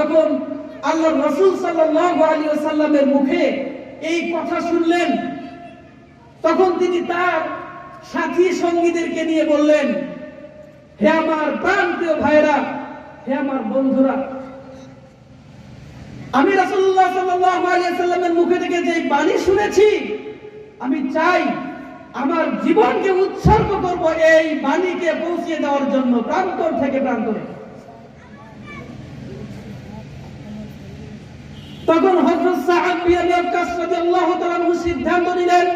যখন আল্লাহর রাসূল সাল্লাল্লাহু আলাইহি ওয়াসাল্লামের মুখে এই কথা শুনলেন, তখন তিনি তার সাথী সঙ্গীদেরকে নিয়ে বললেন, হে আমার প্রাণপ্রিয় ভাইরা, হে আমার বন্ধুরা, আমি রাসূলুল্লাহ সাল্লাল্লাহু আলাইহি ওয়াসাল্লামের মুখে থেকে যে বাণী শুনেছি, আমি চাই আমার জীবনকে উৎসর্গ করব এই বাণীকে পৌঁছে দেওয়ার জন্য প্রান্তর থেকে প্রান্তরে। তখন হযরত সাআদ বিন ওয়াক্কাস রাদিয়াল্লাহু তাআলা সিদ্ধান্ত নিলেন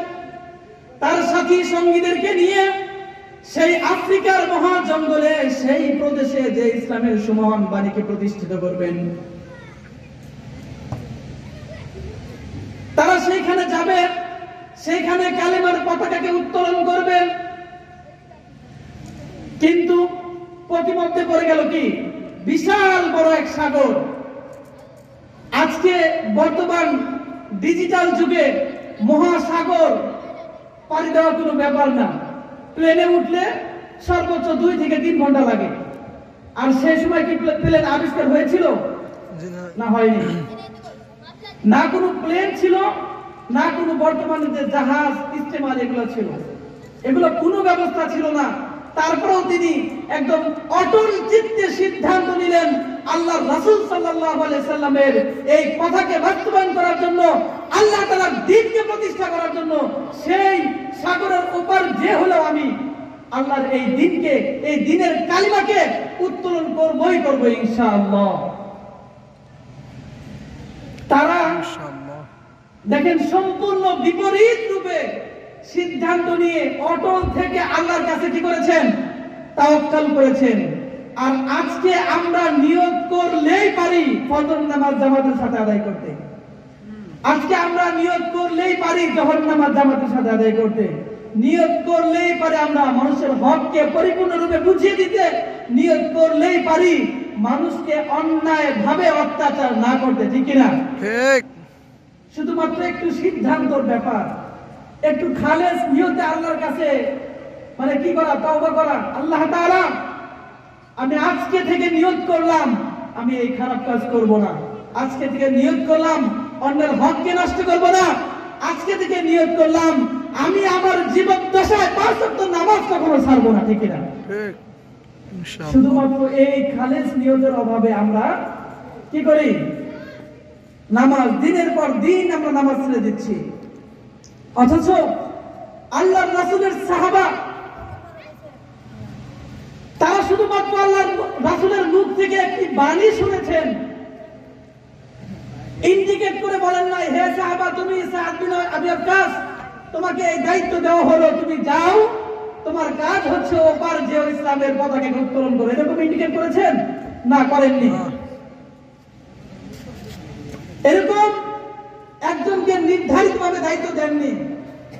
তার সাথী সঙ্গীদেরকে নিয়ে সেই আফ্রিকার মহা জঙ্গলে সেই প্রদেশে যে ইসলামের সুমহান বাণীকে প্রতিষ্ঠিত করবেন। তারা সেইখানে যাবে, সেইখানে কালেমার পতাকাকে উত্তোলন করবে। কিন্তু প্রতিমধ্যে পড়ে গেল কি, বিশাল বড় এক সাগর। আজকে বর্তমান ডিজিটাল যুগে মহাসাগর পাড়ি দেওয়া কোনো ব্যাপার না, প্লেনে উঠলে সর্বোচ্চ 2 থেকে 3 ঘন্টা লাগে। আর সেই সময় কি প্লেন আবিষ্কার হয়েছিল? না, হয়নি। না কোনো প্লেন ছিল, না কোনো বর্তমানে যে জাহাজ স্টিমার এগুলো ছিল, এগুলো কোনো ব্যবস্থা ছিল না। তারপরেও তিনি একদম অটল চিত্তে সিদ্ধান্ত নিলেন আল্লাহর রাসূল সাল্লাল্লাহু আলাইহি সাল্লামের এই কথাকে বাস্তবায়ন করার জন্য, আল্লাহ তাআলার দ্বীনকে প্রতিষ্ঠা করার জন্য। সেই সাগরের ওপার যে হলো আমি আল্লাহর এই দ্বীনকে, এই দ্বীনের কালিমাকে উত্তোলন করবই করব ইনশাআল্লাহ। তারা দেখেন সম্পূর্ণ বিপরীত রূপে সিদ্ধান্ত নিয়ে অটল থেকে আল্লাহর কাছে কি করেছেন? তাওয়াক্কুল করেছেন। আর আজকে আমরা নিয়ত করলেই পারি ফজর নামাজ জামাতের সাথে আদায় করতে। আজকে আমরা নিয়ত করলেই পারি জোহর নামাজ জামাতের সাথে আদায় করতে। নিয়ত করলেই পারি আমরা মানুষের হককে পরিপূর্ণরূপে বুঝিয়ে দিতে। নিয়ত করলেই পারি মানুষকে অন্যায় ভাবে অত্যাচার না করতে। ঠিক কিনা? ঠিক। শুধুমাত্র একটু সিদ্ধান্তর ব্যাপার, একটু খালেস নিয়তে আল্লাহর কাছে মানে কি করা, তওবা করা। আল্লাহ তাআলা, আমি আজকে থেকে নিয়ত করলাম আমি এই খারাপ কাজ করব না। আজকে থেকে নিয়ত করলাম অন্যের হককে নষ্ট করব না। আজকে থেকে নিয়ত করলাম আমি আমার জীবন দশায় 5 ওয়াক্ত নামাজ কখনো ছাড়বো না। ঠিক কিনা? ঠিক। ইনশাআল্লাহ। শুধুমাত্র এই খালেস নিয়তের অভাবে আমরা কি করি? নামাজ দিনের পর দিন আমরা নামাজ ছেড়ে দিচ্ছি। অথচ আল্লাহর রাসূলের সাহাবা তারা শুধুমাত্র আল্লাহর রাসূলের মুখ থেকে একটি বাণী শুনেছেন, ইন্ডিকেট করে বলেন নাই, হে সাহাবা তুমি সাআদ বিন আবি ওয়াক্কাস, তোমাকে এই দায়িত্ব দেওয়া হলো, তুমি যাও, তোমার কাজ হচ্ছে ওপার যে ইসলামের পতাকাকে উত্তোলন করো। এরকম ইন্ডিকেট করেছেন? না, করেননি। এরকম একজনকে নির্ধারিতভাবে দায়িত্ব দেননি।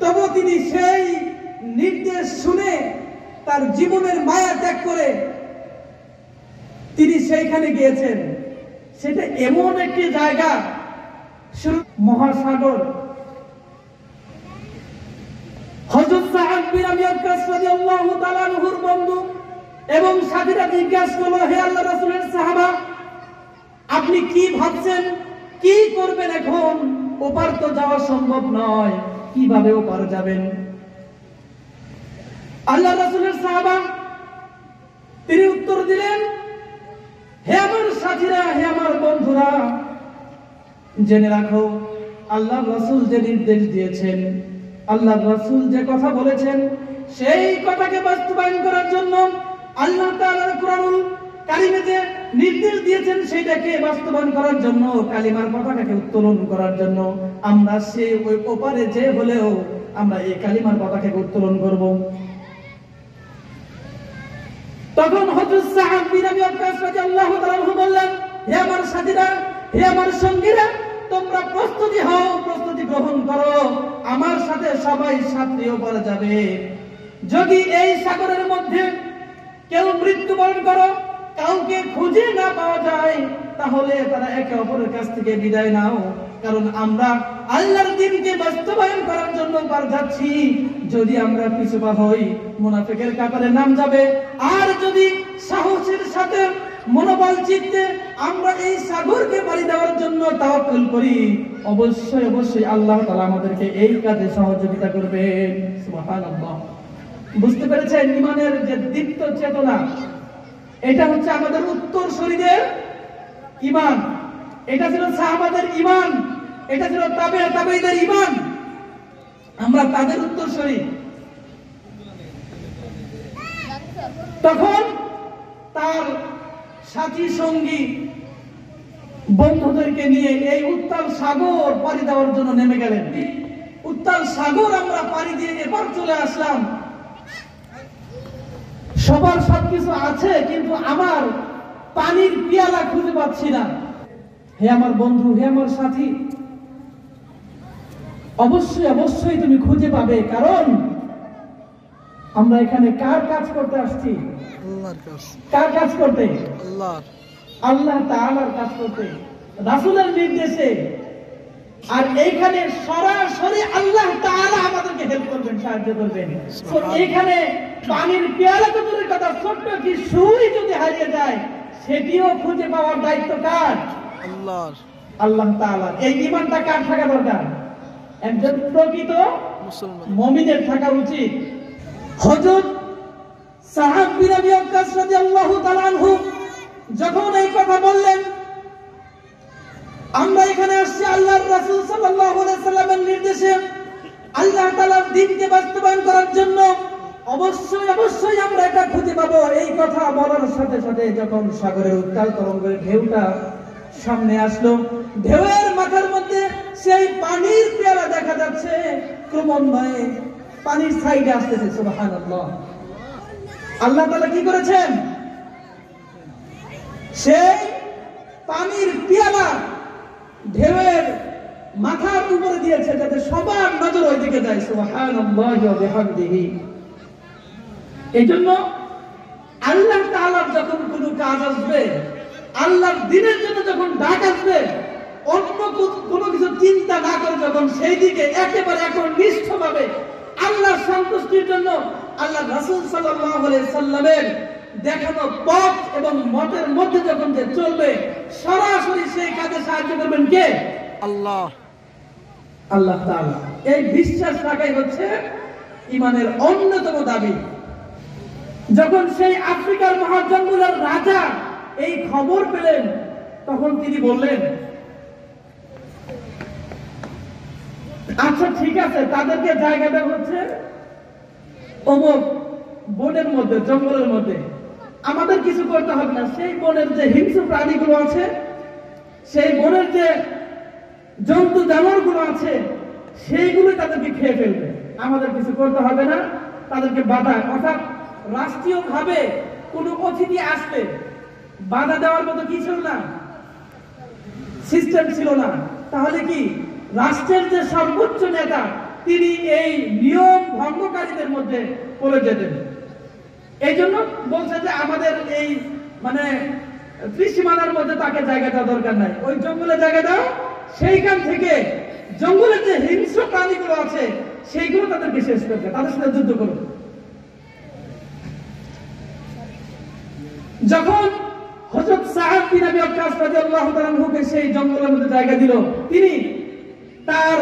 তবু তিনি সেই নির্দেশ শুনে তার জীবনের মায়া ত্যাগ করে তিনি সেইখানে গিয়েছেন। সেটা এমন একটি জায়গা, মহাসাগর। হযরত সাআদ বিন আবি ওয়াক্কাস রাদিয়াল্লাহু তাআলা আনহুর বন্ধু এবং সাথীরা জিজ্ঞাসা করলো, হে আল্লাহর রাসূলের সাহাবা, আপনি কি ভাবছেন, কি করবেন এখন? ওপার তো যাওয়া সম্ভব নয়, কিভাবে ওপার যাবেন? আল্লাহর রাসূলের সাহাবা তিনি উত্তর দিলেন, হে আমার সাথীরা, হে আমার বন্ধুরা, জেনে রাখো আল্লাহর রাসূল যে নির্দেশ দিয়েছেন, আল্লাহর রাসূল যে কথা বলেছেন, সেই কথাকে বাস্তবায়ন করার জন্য আল্লাহ তাআলার কুরআনুল কারিমে যে নির্দেশ দিয়েছেন সেটাকে বাস্তবায়ন করার জন্য, কালিমার পতাকাকে উত্তোলন করার জন্য আমরা সেই ওই ওপারে যে হলেও আমরা এই কালিমার পতাকাকে উত্তোলন করব। তখন হযরত সাআদ বিন আবি ওয়াক্কাস রাদিয়াল্লাহু তাআলা আনহু বললেন, হে আমার সাথীরা, হে আমার সঙ্গীরা, তোমরা প্রস্তুতি হও, প্রস্তুতি গ্রহণ করো, আমার সাথে সবাই সাথী ওপারে যাবে। যদি এই সাগরের মধ্যে কেউ মৃত্যুবরণ করো, কাউকে খুঁজে না পাওয়া যায়, তাহলে তারা একে অপরের কাছ থেকে বিদায় নাও, কারণ আমরা আল্লাহর দ্বীনকে বাস্তবায়ন করার জন্য পার যাচ্ছি। যদি আমরা পিছুপা হই, মুনাফিকের কাতারে নাম যাবে। আর যদি সাহসের সাথে মনোবল চিত্তে আমরা এই সাগর জন্য তাওয়াক্কুল করি, অবশ্যই অবশ্যই আল্লাহ তাআলা আমাদেরকে এই কাজে সহযোগিতা করবেন। সুবহানাল্লাহ। বুঝতে পেরেছেন ঈমানের যে দীপ্ত চেতনা, এটা হচ্ছে আমাদের উত্তর শরীরের ঈমান। এটা ছিল সাহাবাদের ঈমান, এটা ছিল তাবেঈদের ঈমান। আমরা তাদের উত্তর শরীর। তখন তার সাথী সঙ্গী বন্ধুদেরকে নিয়ে এই উত্তাল সাগর পাড়ি দেওয়ার জন্য নেমে গেলেন। উত্তাল সাগর আমরা পাড়ি দিয়ে এবার চলে আসলাম। সবার সবকিছু আছে, কিন্তু আমার পানির পিয়ালা খুঁজে পাচ্ছি না। হে আমার বন্ধু, হে আমার সাথী, অবশ্যই অবশ্যই তুমি খুঁজে পাবে, কারণ আমরা এখানে কার কাজ করতে আসছি? আল্লাহর কাজ। কার কাজ করতে? আল্লাহর। আল্লাহ তাআলার কাজ করতে, রাসূলের নির্দেশে। আর এইখানে সরাসরি আল্লাহ তাআলা আমাদেরকে হেল্প করবেন, সাহায্য করবেন। তো এইখানে পানির পেয়ালা তো দূরের কথা, ছোট্ট কি সুই যদি হারিয়ে যায়, সেটিও খুঁজে পাওয়ার দায়িত্ব কার? আল্লাহর। আল্লাহ তাআলার। এই ঈমানটা কার থাকা দরকার? একজন প্রকৃত মুসলমান মুমিনের থাকা উচিত। হযরত সাআদ বিন আবি ওয়াক্কাস রাদিয়াল্লাহু তাআলা আনহু যখন এই কথা বললেন, আমরা এখানে আসছি আল্লাহর রাসূল সাল্লাল্লাহু আলাইহি সাল্লামের নির্দেশে আল্লাহ তাআলার দ্বীনকে বাস্তবায়ন করার জন্য, অবশ্যই অবশ্যই আমরা এটা খুঁজে পাবো। এই কথা বলার সাথে সাথে যখন সাগরের উত্তাল তরঙ্গের ঢেউটা সামনে আসলো, ঢেউয়ের মাথার মধ্যে সেই পানির পেয়ালা দেখা যাচ্ছে, ক্রমান্বয়ে পানির সাইডে আসতেছে। সুবহানাল্লাহ। আল্লাহ তাআলা কি করেছেন? সেই পানির পেয়ালা ঢেউয়ের মাথার উপরে দিয়েছে, যাতে সবার নজর ওই দিকে যায়। সুবহানাল্লাহি ওয়া বিহামদিহি। এইজন্য আল্লাহ তাআলার যখন কোনো কাজ আসবে, আল্লাহর দ্বীনের জন্য যখন ডাক আসবে, অন্য কোনো কিছু চিন্তা না করে যখন সেই দিকে একেবারে একনিষ্ঠভাবে আল্লাহর সন্তুষ্টির জন্য আল্লাহ রাসূল সাল্লাল্লাহু আলাইহি সাল্লামের দেখানো পথ এবং মতের মধ্যে যখন যে চলবে, সরাসরি সেই কাজে সাহায্য করবেন কে? আল্লাহ। আল্লাহ তাআলা। এই বিশ্বাস রাখাই হচ্ছে ঈমানের অন্যতম দাবি। যখন সেই আফ্রিকার মহাজঙ্গলের রাজা এই খবর পেলেন, তখন তিনি বললেন, আচ্ছা ঠিক আছে, তাদেরকে জায়গা দেওয়া হচ্ছে অমুক বনের মধ্যে, জঙ্গলের মধ্যে, আমাদের কিছু করতে হবে না। সেই বনের যে হিংস্র প্রাণীগুলো আছে, সেই বনের যে জন্তু জানোয়ারগুলো আছে, সেইগুলো তাদেরকে খেয়ে ফেলবে, আমাদের কিছু করতে হবে না। তাদেরকে বাধা, অর্থাৎ রাষ্ট্রীয়ভাবে কোনো অতিথি আসলে বাধা দেওয়ার মতো কি ছিল না, সিস্টেম ছিল না। তাহলে কি রাষ্ট্রের যে সর্বোচ্চ নেতা, তিনি এই নিয়ম ভঙ্গকারীদের মধ্যে পড়ে যেতেন। এই জন্য বলছে যে আমাদের এই ত্রিসীমানার মধ্যে তাকে জায়গা দেওয়া দরকার নাই, ওই জঙ্গলে জায়গা দাও। সেইখান থেকে জঙ্গলের যে হিংস্র প্রাণীগুলো আছে, সেইগুলো তাদেরকে শেষ করবে, তাদের সাথে যুদ্ধ করবে। যখন হযরত সাআদ বিন আবি ওয়াক্কাস রাদিয়াল্লাহু তাআলা আনহুকে সেই জঙ্গলের মধ্যে জায়গা দিল, তিনি তার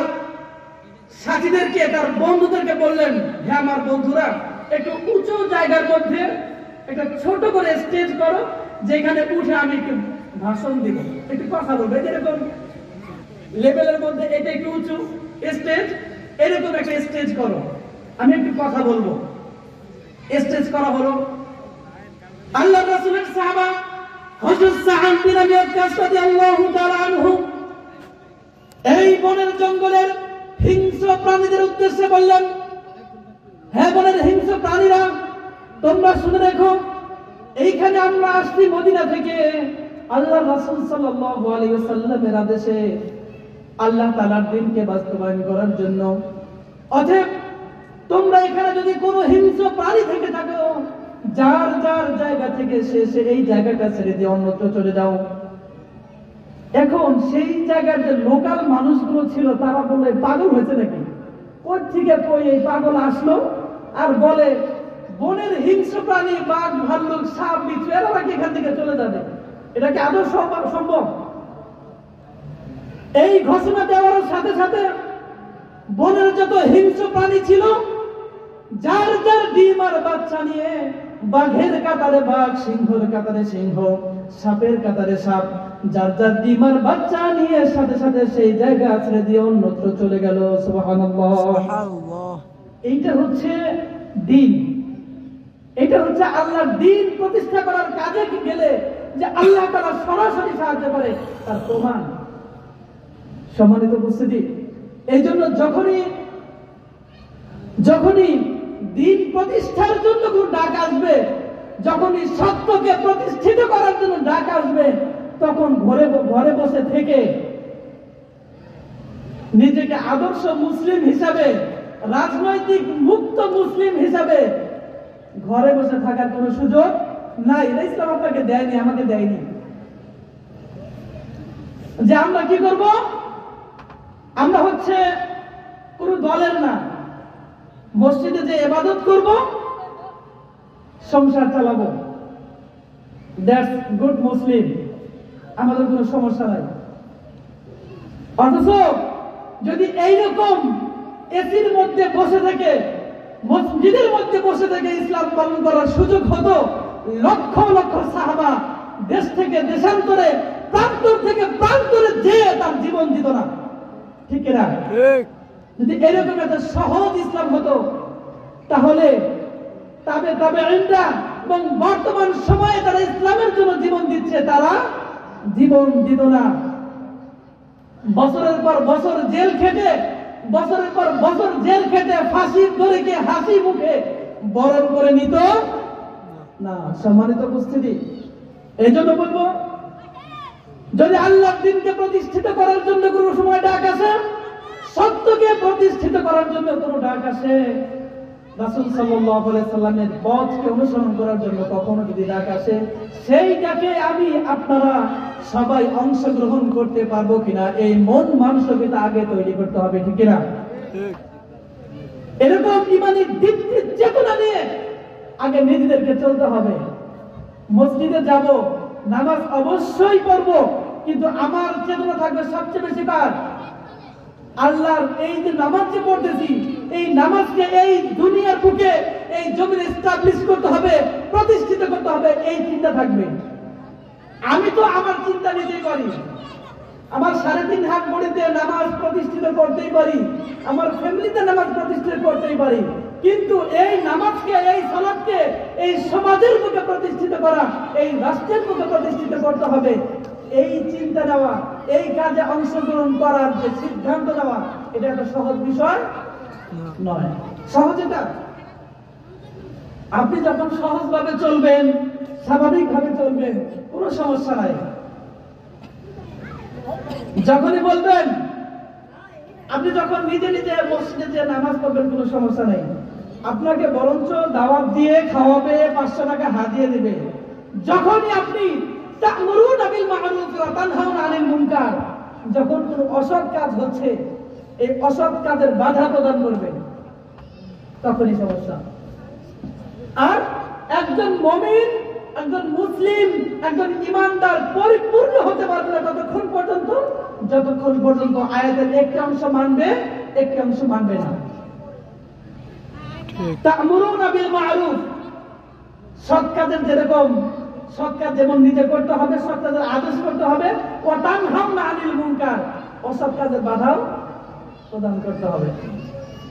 সাথীদেরকে, তার বন্ধুদেরকে বললেন, হে আমার বন্ধুরা, একটু উঁচু জায়গার মধ্যে একটা ছোট করে স্টেজ করো, যেখানে উঠে আমি একটু ভাষণ দিব, একটু কথা বলবো। এরকম লেভেলের মধ্যে এটা একটু উঁচু স্টেজ, এরকম একটা স্টেজ করো, আমি একটু কথা বলবো। স্টেজ করা হলো। আল্লাহর রাসূলের সাহাবা হযরত সাআদ বিন আবি ওয়াক্কাস রাদিয়াল্লাহু তাআলা আনহু এই বনের জঙ্গলের হিংস্র প্রাণীদের উদ্দেশ্যে বললেন, হে বনের হিংস্র প্রাণীরা, তোমরা শুনে রেখো, এইখানে আমরা আসছি মদিনা থেকে আল্লাহর রাসূল সাল্লাল্লাহু আলাইহি ওয়াসাল্লামের আদেশে আল্লাহ তাআলার দ্বীনকে বাস্তবায়ন করার জন্য। অতএব তোমরা এখানে যদি কোনো হিংস্র প্রাণী থেকে থাকো, যার যার জায়গা থেকে সে এই জায়গাটা ছেড়ে দিয়ে অন্যত্র চলে যাও। এখন সেই জায়গার যে লোকাল মানুষগুলো ছিল, তারা বলে পাগল হয়েছে নাকি, কোথ থেকে কই এই পাগল আসলো আর বলে বনের হিংস্র প্রাণী, বাঘ, ভাল্লুক, সাপ, বিচ্ছু, এরা নাকি এখান থেকে চলে যাবে, এটা কি আদৌ সম্ভব? এই ঘোষণা দেওয়ার সাথে সাথে বনের যত হিংস্র প্রাণী ছিল, যার যার ডিম আর বাচ্চা নিয়ে বাঘের কাতারে বাঘ, সিংহের কাতারে সিংহ, সাপের কাতারে সাপ, যার যার ডিম আর বাচ্চা নিয়ে সাথে সাথে সেই জায়গা ছেড়ে দিয়ে অন্যত্র চলে গেল। সুবহানাল্লাহ। সুবহানাল্লাহ। এইটা হচ্ছে দিন, এটা হচ্ছে আল্লাহর দিন প্রতিষ্ঠা করার কাজে গেলে যে আল্লাহ তাআলা সরাসরি সাহায্য করে তার প্রমাণ। সম্মানিত উপস্থিতি, এই জন্য যখনই দিন প্রতিষ্ঠার জন্য কোন ডাক আসবে, যখনই সত্যকে প্রতিষ্ঠিত করার জন্য ডাক আসবে, তখন ঘরে বসে থেকে নিজেকে আদর্শ মুসলিম হিসাবে, রাজনৈতিক মুক্ত মুসলিম হিসাবে ঘরে বসে থাকার কোন সুযোগ নাই। এটা ইসলাম আপনাকে দেয়নি, আমাকে দেয়নি। যে আমরা কি করব? আমরা হচ্ছে কোন দলের না, মসজিদে যে ইবাদত করব, সংসার চালাবো, দ্যাটস গুড মুসলিম, আমাদের কোনো সমস্যা নাই। অথচ যদি এইরকম এসির মধ্যে বসে থেকে, মসজিদের মধ্যে বসে থেকে ইসলাম পালন করার সুযোগ হতো, লক্ষ লক্ষ সাহাবা দেশ থেকে দেশান্তরে, প্রান্তর থেকে প্রান্তরে যেয়ে তার জীবন দিত না। ঠিক না? যদি এরকম একটা সহজ ইসলাম হতো, তাহলে তাবেঈনরা এবং বর্তমান সময়ে যারা ইসলামের জন্য জীবন দিচ্ছে, তারা জীবন দিত না। বছরের পর বছর জেল খেটে, বছরের পর বছর জেল খেটে ফাঁসির দড়িকে হাসি মুখে বরণ করে নিত না। সম্মানিত উপস্থিতি, এই জন্য বলবো, যদি আল্লাহর দ্বীনকে প্রতিষ্ঠিত করার জন্য কোনো সময় ডাক আসে, সত্যকে প্রতিষ্ঠিত করার জন্য কোনো ডাক আসে, রাসূল সাল্লাল্লাহু আলাইহি সাল্লামের পথকে অনুসরণ করার জন্য কখনো যদি ডাক আসে, সেই ডাকে আমি আপনারা সবাই অংশগ্রহণ করতে পারবো কিনা, এই মন মানসিকতা আগে তৈরি করতে হবে। ঠিক কিনা? এরকম ইমানি দীপ্তি চেতনা নিয়ে আগে নিজেদেরকে চলতে হবে। মসজিদে যাব, নামাজ অবশ্যই পড়ব, কিন্তু আমার চেতনা থাকবে সবচেয়ে বেশি কার? আল্লাহর এই যে নামাজ যে পড়তেছি, এই নামাজকে এই দুনিয়ার বুকে, এই জমিনে এস্টাবলিশ করতে হবে, প্রতিষ্ঠিত করতে হবে, এই চিন্তা থাকবে। আমি তো আমার চিন্তা নিতেই পারি, আমার 3.5 হাত বড়িতে নামাজ প্রতিষ্ঠিত করতেই পারি, আমার ফ্যামিলিতে নামাজ প্রতিষ্ঠিত করতেই পারি, কিন্তু এই নামাজকে, এই সালাতকে এই সমাজের বুকে প্রতিষ্ঠিত করা, এই রাষ্ট্রের বুকে প্রতিষ্ঠিত করতে হবে, এই চিন্তা নেওয়া, এই কাজে অংশগ্রহণ করার যে সিদ্ধান্ত নেওয়া, এটা একটা সহজ বিষয় নয়। সহজতা, আপনি যখন সহজভাবে চলবেন, স্বাভাবিকভাবে চলবেন, কোনো সমস্যা নাই। যখনই বলবেন, আপনি যখন নিজে নিজে মসজিদে যে নামাজ পড়বেন, কোনো সমস্যা নেই। আপনাকে বরঞ্চ দাওয়াত দিয়ে খাওয়াবে, 500 টাকা হাদিয়া দিবে। যখনই আপনি তা'মুরুনা বিল মা'রুফ ওয়া তানহাউনা আনিল মুনকার, যখন কোনো অসৎ কাজ হচ্ছে, এই অসৎ কাজের বাধা প্রদান করবেন, তখনই সমস্যা। আর একজন মুমিন, একজন মুসলিম, একজন ঈমানদার পরিপূর্ণ হতে পারবে না যতক্ষণ পর্যন্ত আয়াতের একটি অংশ মানবে, একটি অংশ মানবে না। তা'মুরুনা বিল মা'রুফ, সৎ কাজের যেরকম, সৎ কাজ যেমন নিজে করতে হবে, সৎ কাজের আদেশ করতে হবে, ওয়া তানহাউনা আনিল মুনকার, অসৎ কাজের বাধাও প্রদান করতে হবে।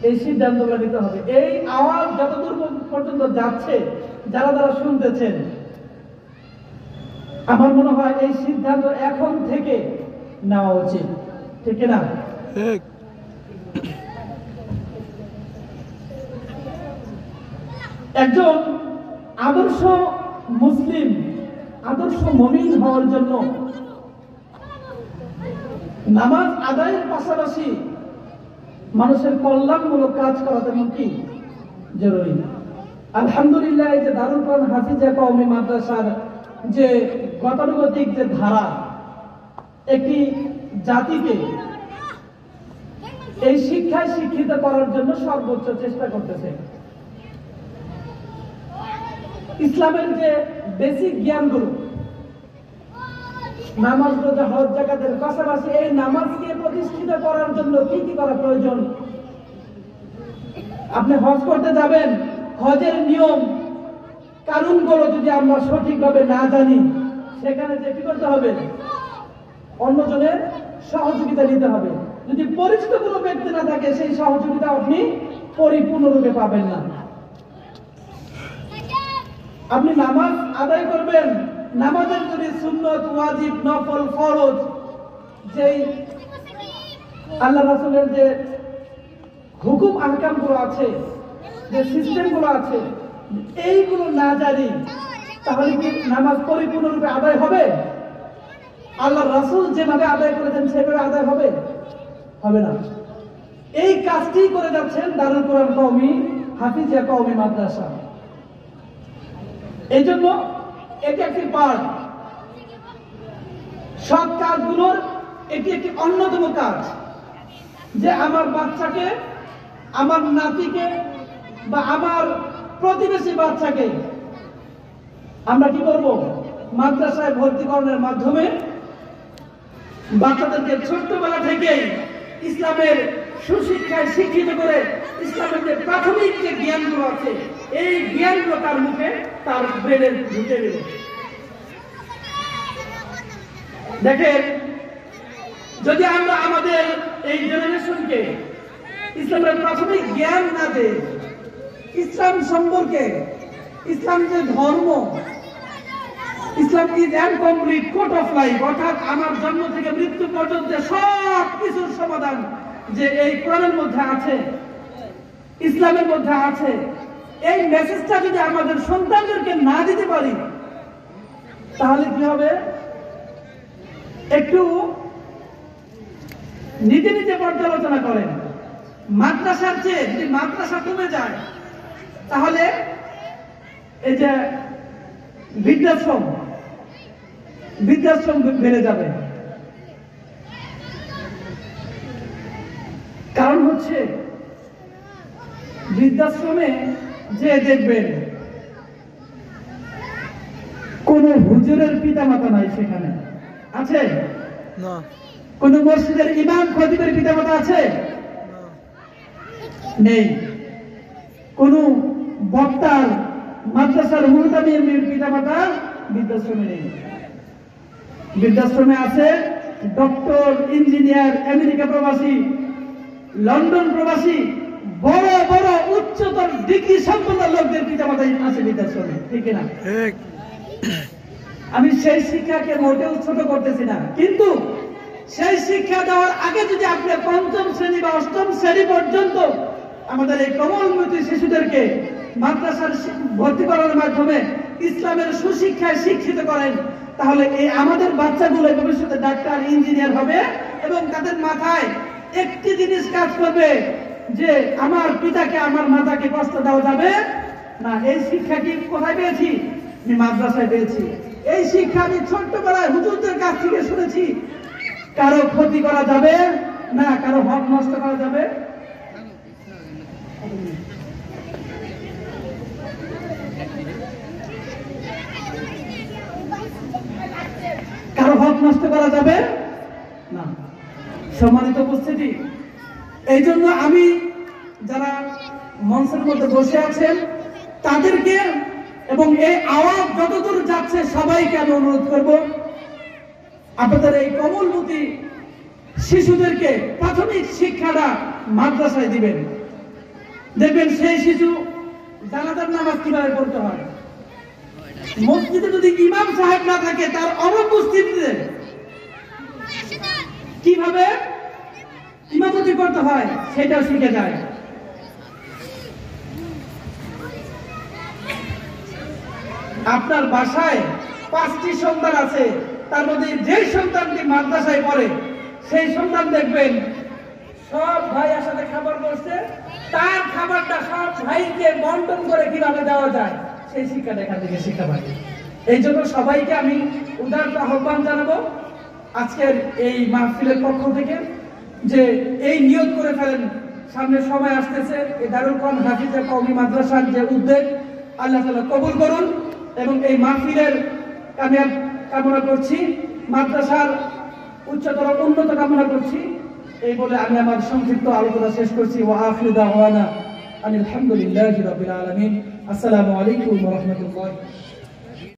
এই সিদ্ধান্তগুলো নিতে হবে। এই আওয়াজ যতদূর পর্যন্ত যাচ্ছে, যারা যারা শুনতেছেন, আমার মনে হয় এই সিদ্ধান্ত এখন থেকে নেওয়া উচিত। ঠিক না? একজন আদর্শ মুসলিম, আদর্শ মুমিন হওয়ার জন্য নামাজ আদায়ের পাশাপাশি মানুষের কল্যাণমূলক কাজ করা তেমন কি জরুরি। আলহামদুলিল্লাহ, এই যে দারুল কোরআন হাফিজা কওমি মাদ্রাসার যে গতানুগতিক যে ধারা, একটি জাতিকে এই শিক্ষায় শিক্ষিত করার জন্য সর্বোচ্চ চেষ্টা করতেছে। ইসলামের যে বেসিক জ্ঞানগুলো, নামাজ রোজা হজ যাকাতের পাশাপাশি এই নামাজকে প্রতিষ্ঠিত করার জন্য কি কি করা প্রয়োজন? আপনি হজ করতে যাবেন, হজের নিয়ম কানুনগুলো যদি আমরা সঠিকভাবে না জানি, সেখানে যে কি করতে হবে? অন্যজনের সহযোগিতা নিতে হবে। যদি পরিচিত কোনো ব্যক্তি না থাকে, সেই সহযোগিতা আপনি পরিপূর্ণরূপে পাবেন না। আপনি নামাজ আদায় করবেন, নামাজের যদি সুন্নত, ওয়াজিব, নফল, ফরজ, যেই আল্লাহ রাসূলের যে হুকুম আহকামগুলো আছে, যে সিস্টেমগুলো আছে, এইগুলো না জানি তাহলে কি নামাজ পরিপূর্ণরূপে আদায় হবে? আল্লাহ রাসূল যেভাবে আদায় করেছেন সেভাবে আদায় হবে? হবে না। এই কাজটি করে যাচ্ছেন দারুল কোরআন কওমি হাফিজিয়া কওমি মাদ্রাসা। এই জন্য এটি একটি পার্ট, সব কাজগুলোর এটি একটি অন্যতম কাজ, যে আমার বাচ্চাকে, আমার নাতিকে বা আমার প্রতিবেশী বাচ্চাকে আমরা কি করব? মাদ্রাসায় ভর্তিকরণের মাধ্যমে বাচ্চাদেরকে ছোট্টবেলা থেকেই ইসলামের সুশিক্ষায় শিক্ষিত করে ইসলামের যে প্রাথমিক যে জ্ঞানগুলো আছে, এই জ্ঞানগুলো তার মুখে, তার ব্রেনে ঢুকে দেব। দেখেন, যদি আমরা আমাদের এই জেনারেশনকে ইসলামের প্রাথমিক জ্ঞান না দেই, ইসলাম সম্পর্কে, ইসলাম যে ধর্ম, Islam is an complete code of life, অর্থাৎ আমার জন্ম থেকে মৃত্যু পর্যন্ত সব কিছুর সমাধান যে এই কোরআনের মধ্যে আছে, ইসলামের মধ্যে আছে, এই মেসেজটা যদি আমাদের সন্তানদেরকে না দিতে পারি, তাহলে কি হবে? একটু নিজে নিজে পর্যালোচনা করেন। মাদ্রাসার চেয়ে যদি মাদ্রাসা কমে যায়, তাহলে এই যে বৃদ্ধাশ্রম বেড়ে যাবে। কারণ হচ্ছে বৃদ্ধাশ্রমে যে দেখবেন কোন হুজুরের পিতামাতা নাই, সেখানে আছে? না। কোন মসজিদের ইমাম খতিবের পিতামাতা আছে? নেই। কোন বক্তার, মাদ্রাসার মুহতামির পিতামাতা বৃদ্ধাশ্রমে নেই। বৃদ্ধাশ্রমে আছে ডক্টর, ইঞ্জিনিয়ার, আমেরিকা প্রবাসী, লন্ডন প্রবাসী, বড় বড় উচ্চতর ডিগ্রি সম্পন্ন লোকদের পিতামাতাই আছে বৃদ্ধাশ্রমে, ঠিক না? আমি সেই শিক্ষাকে মোটেও ছোট করতেছি না, কিন্তু সেই শিক্ষা দেওয়ার আগে যদি আপনি পঞ্চম শ্রেণী বা অষ্টম শ্রেণী পর্যন্ত আমাদের এই কোমলমতি শিশুদেরকে মাদ্রাসার ভর্তি করার মাধ্যমে ইসলামের সুশিক্ষায় শিক্ষিত করেন, তাহলে এই আমাদের বাচ্চাগুলো ভবিষ্যতে ডাক্তার, ইঞ্জিনিয়ার হবে এবং তাদের মাথায় একটি জিনিস কাজ করবে, যে আমার পিতাকে, আমার মাতাকে কষ্ট দেওয়া যাবে না। এই শিক্ষা কি কোথায় পেয়েছি? আমি মাদ্রাসায় পেয়েছি। এই শিক্ষা আমি ছোট্টবেলায় হুজুরদের কাছ থেকে শুনেছি। কারো ক্ষতি করা যাবে না, কারো হক নষ্ট করা যাবে না। সম্মানিত উপস্থিতি, এই জন্য আমি যারা মঞ্চের মধ্যে বসে আছেন তাদেরকে এবং এই আওয়াজ যতদূর যাচ্ছে সবাইকে আমি অনুরোধ করব, আপনাদের এই কোমলমতি শিশুদেরকে প্রাথমিক শিক্ষাটা মাদ্রাসায় দিবেন। দেখবেন সেই শিশু জানাজার নামাজ কিভাবে পড়তে হয়, মসজিদে যদি ইমাম সাহেব না থাকে তার অনুপস্থিতিতে কিভাবে ইমামতি করতে হয় সেটাও শিখে যায়। আপনার বাসায় 5টি সন্তান আছে, তার মধ্যে যে সন্তানটি মাদ্রাসায় পড়ে সেই সন্তান দেখবেন সব ভাইয়ের সাথে খাবার করছে, তার খাবারটা সব ভাইকে বন্টন করে কিভাবে দেওয়া যায় সেই শিক্ষাটা এখান থেকে শিক্ষা পাই। এই জন্য সবাইকে আমি উদারতা আহ্বান জানাবো আজকের এই মাহফিলের পক্ষ থেকে, যে এই নিয়ত করে ফেলেন সামনে সময় আসতেছে, এই দারুল কোরআন হাফিজিয়া কওমি মাদ্রাসার যে উদ্যোগ আল্লাহ তাআলা কবুল করুন এবং এই মাহফিলের কামিয়াব কামনা করছি। মাদ্রাসার উচ্চতর উন্নত কামনা করছি। এই বলে আমি আমার সংক্ষিপ্ত আলোচনা শেষ করছি। ওয়া আখিরু দাওয়ানা আলহামদুলিল্লাহি রাব্বিল আলামিন। আসসালামু আলাইকুম ওয়া রাহমাতুল্লাহ।